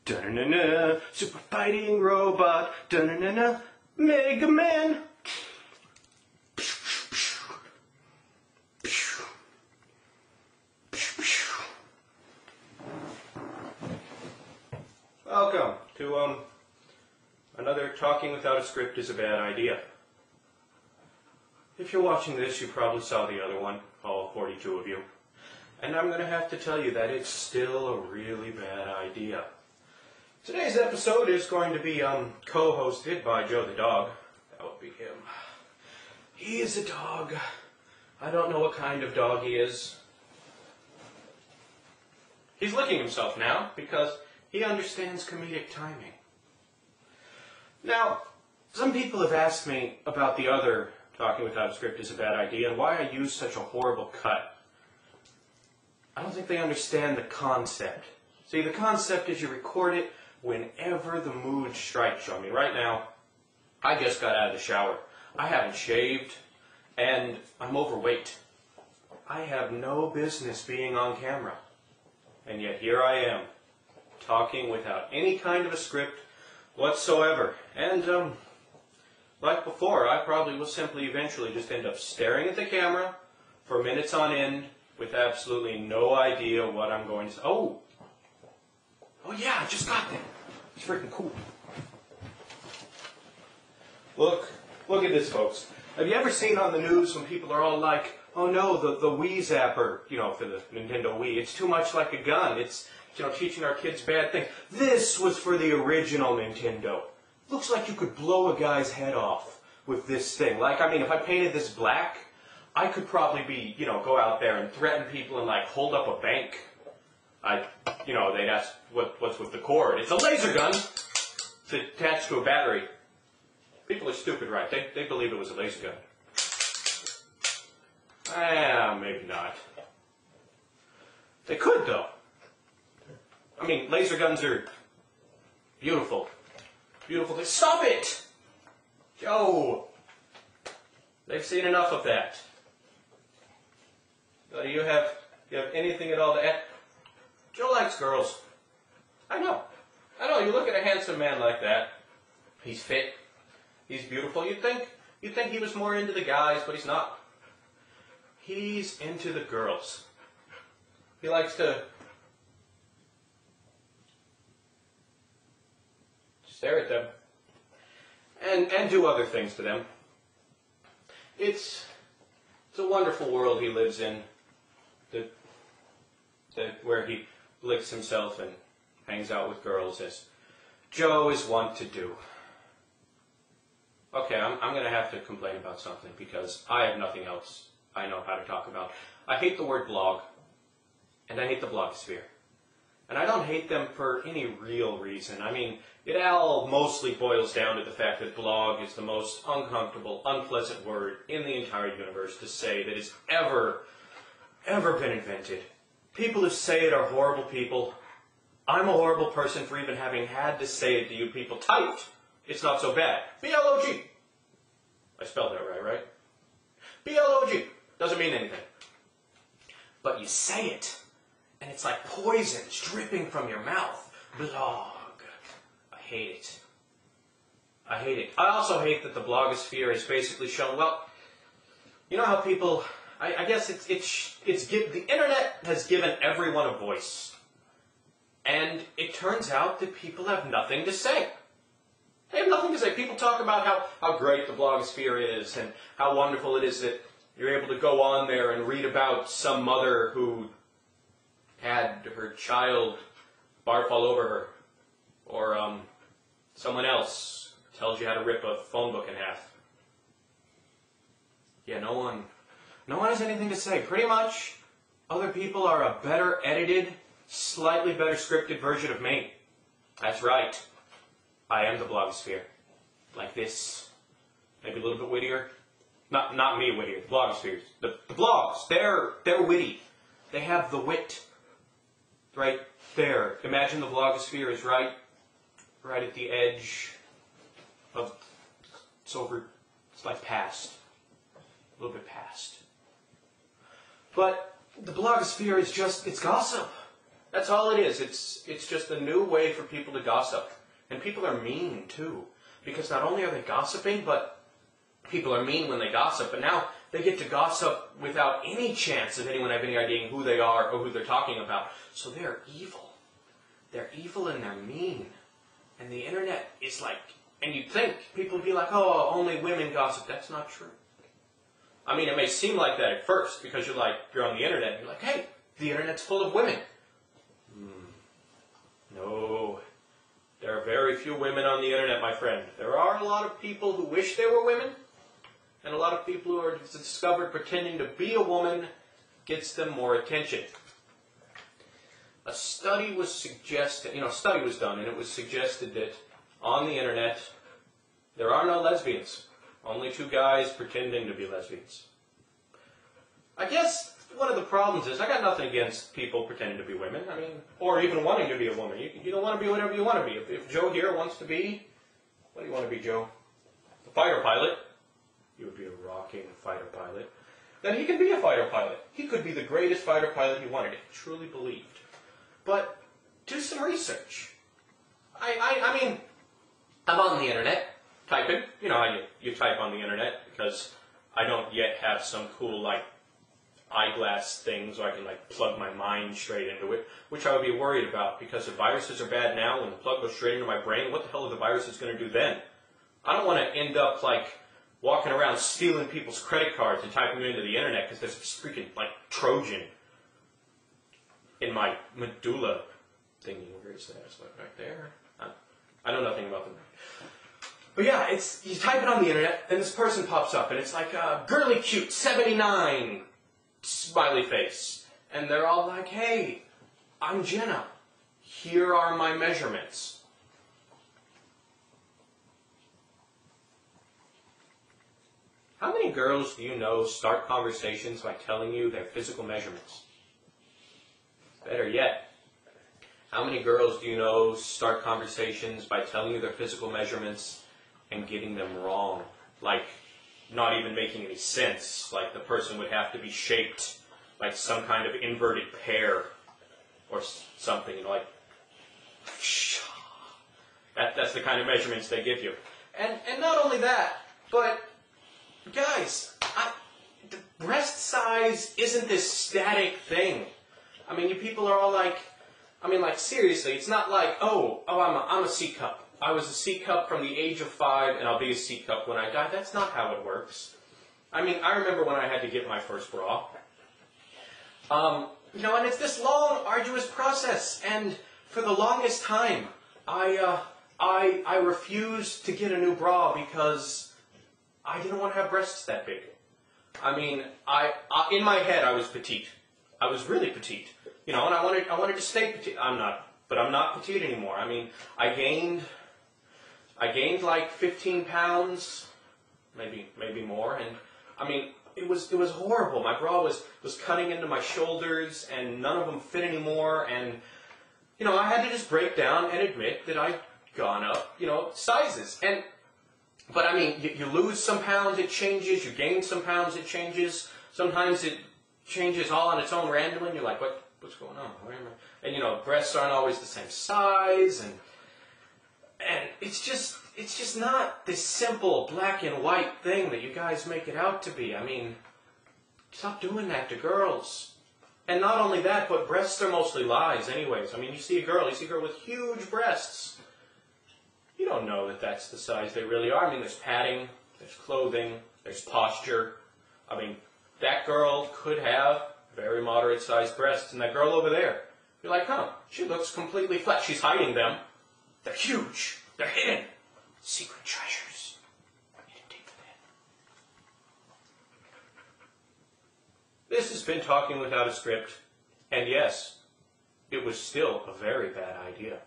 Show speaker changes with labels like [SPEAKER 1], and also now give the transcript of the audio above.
[SPEAKER 1] Dun-na-na, super fighting robot. Dun-na-na, Mega Man. Welcome to another Talking Without a Script is a Bad Idea. If you're watching this, you probably saw the other one, all 42 of you. And I'm going to have to tell you that it's still a really bad idea. Today's episode is going to be co-hosted by Joe the dog. That would be him. He is a dog. I don't know what kind of dog he is. He's licking himself now because he understands comedic timing. Now, some people have asked me about the other Talking Without a Script is a Bad Idea and why I use such a horrible cut. I don't think they understand the concept. See, the concept is you record it whenever the mood strikes you. I mean, right now, I just got out of the shower. I haven't shaved, and I'm overweight. I have no business being on camera. And yet here I am, talking without any kind of a script whatsoever. And, like before, I probably will simply eventually just end up staring at the camera for minutes on end with absolutely no idea what I'm going to say. Oh yeah, I just got that. It's freaking cool. Look at this, folks. Have you ever seen on the news when people are all like, oh no, the Wii Zapper, for the Nintendo Wii, it's too much like a gun. It's, teaching our kids bad things. This was for the original Nintendo. Looks like you could blow a guy's head off with this thing. Like, I mean, if I painted this black, I could probably be, go out there and threaten people and, like, hold up a bank. They'd ask what's with the cord. It's a laser gun. It's attached to a battery. People are stupid, right? They believe it was a laser gun. Maybe not. They could, though. I mean, laser guns are beautiful. Beautiful. Stop it! Joe! They've seen enough of that. Do you have anything at all to add? Joe likes girls. I know. You look at a handsome man like that. He's fit. He's beautiful. You'd think he was more into the guys, but he's not. He's into the girls. He likes to stare at them and do other things to them. It's a wonderful world he lives in, where he licks himself and hangs out with girls, as Joe is wont to do. Okay, I'm going to have to complain about something because I have nothing else I know how to talk about. I hate the word blog, and I hate the blogosphere. And I don't hate them for any real reason. I mean, it all mostly boils down to the fact that blog is the most uncomfortable, unpleasant word in the entire universe to say that has ever been invented. People who say it are horrible people. I'm a horrible person for even having had to say it to you people. Typed. It's not so bad. B-L-O-G. I spelled that right? B-L-O-G. Doesn't mean anything. But you say it, and it's like poison dripping from your mouth. Blog. I hate it. I hate it. I also hate that the blogosphere has basically shown, well, you know how people, I guess the internet has given everyone a voice. And it turns out that people have nothing to say. They have nothing to say. People talk about how great the blogosphere is and how wonderful it is that you're able to go on there and read about some mother who had her child barf all over her. Or someone else tells you how to rip a phone book in half. Yeah, no one has anything to say. Pretty much, other people are a better edited, slightly better scripted version of me. That's right. I am the blogosphere. Like this. Maybe a little bit wittier. Not me wittier. The blogospheres. The blogs. They're witty. They have the wit. Right there. Imagine the blogosphere is right at the edge of, it's like past. A little bit past. But the blogosphere is just, it's gossip. That's all it is. It's just a new way for people to gossip. And people are mean, too. Because not only are they gossiping, but people are mean when they gossip, but now they get to gossip without any chance of anyone having any idea who they are or who they're talking about. So they're evil. They're evil and they're mean. And the internet is like, and you'd think people would be like, oh, only women gossip. That's not true. I mean, it may seem like that at first because you're on the internet and you're like, hey, the internet's full of women. No. There are very few women on the internet, my friend. There are a lot of people who wish they were women, and a lot of people who are discovered pretending to be a woman gets them more attention. A study was suggested, a study was done, and it was suggested that on the internet, there are no lesbians. Only two guys pretending to be lesbians. I guess one of the problems is, I got nothing against people pretending to be women, or even wanting to be a woman. You don't want to be whatever you want to be. If Joe here wants to be, what do you want to be, Joe? A fighter pilot. You would be a rocking fighter pilot. Then he can be a fighter pilot. He could be the greatest fighter pilot he wanted, if he truly believed. But do some research. I'm on the internet, typing. You know how you type on the internet, because I don't yet have some cool, eyeglass things where I can plug my mind straight into it, which I would be worried about, because if viruses are bad now, when the plug goes straight into my brain, what the hell are the viruses going to do then? I don't want to end up walking around stealing people's credit cards and typing them into the internet because there's this freaking Trojan in my medulla thingy. Where is that? It's right there. I know nothing about them. But yeah, you type it on the internet, and this person pops up, and it's girly cute 79. Smiley face. And they're all like, hey, I'm Jenna. Here are my measurements. How many girls do you know start conversations by telling you their physical measurements? Better yet, how many girls do you know start conversations by telling you their physical measurements and getting them wrong? Not even making any sense. The person would have to be shaped like some kind of inverted pear or something. That's the kind of measurements they give you. And not only that, but guys, the breast size isn't this static thing. You people are all seriously, it's not I'm a C cup. I was a C cup from the age of 5, and I'll be a C cup when I die. That's not how it works. I remember when I had to get my first bra. And it's this long, arduous process. And for the longest time, I refused to get a new bra because I didn't want to have breasts that big. In my head, I was petite. I was really petite. And I wanted to stay petite. I'm not petite anymore. I gained 15 pounds, maybe more, and it was horrible. My bra was cutting into my shoulders, and none of them fit anymore, and I had to just break down and admit that I'd gone up, sizes. But you lose some pounds, it changes. You gain some pounds, it changes. Sometimes it changes all on its own randomly, and you're like, what's going on? Where am I? And breasts aren't always the same size, and it's just not this simple black and white thing that you guys make it out to be. Stop doing that to girls. And not only that, but breasts are mostly lies anyways. You see a girl with huge breasts. You don't know that that's the size they really are. There's padding, there's clothing, there's posture. That girl could have very moderate sized breasts, and that girl over there, you're like, she looks completely flat. She's hiding them. They're huge. They're hidden. Secret treasures. Hidden deep within. This has been Talking Without a Script, and yes, it was still a very bad idea.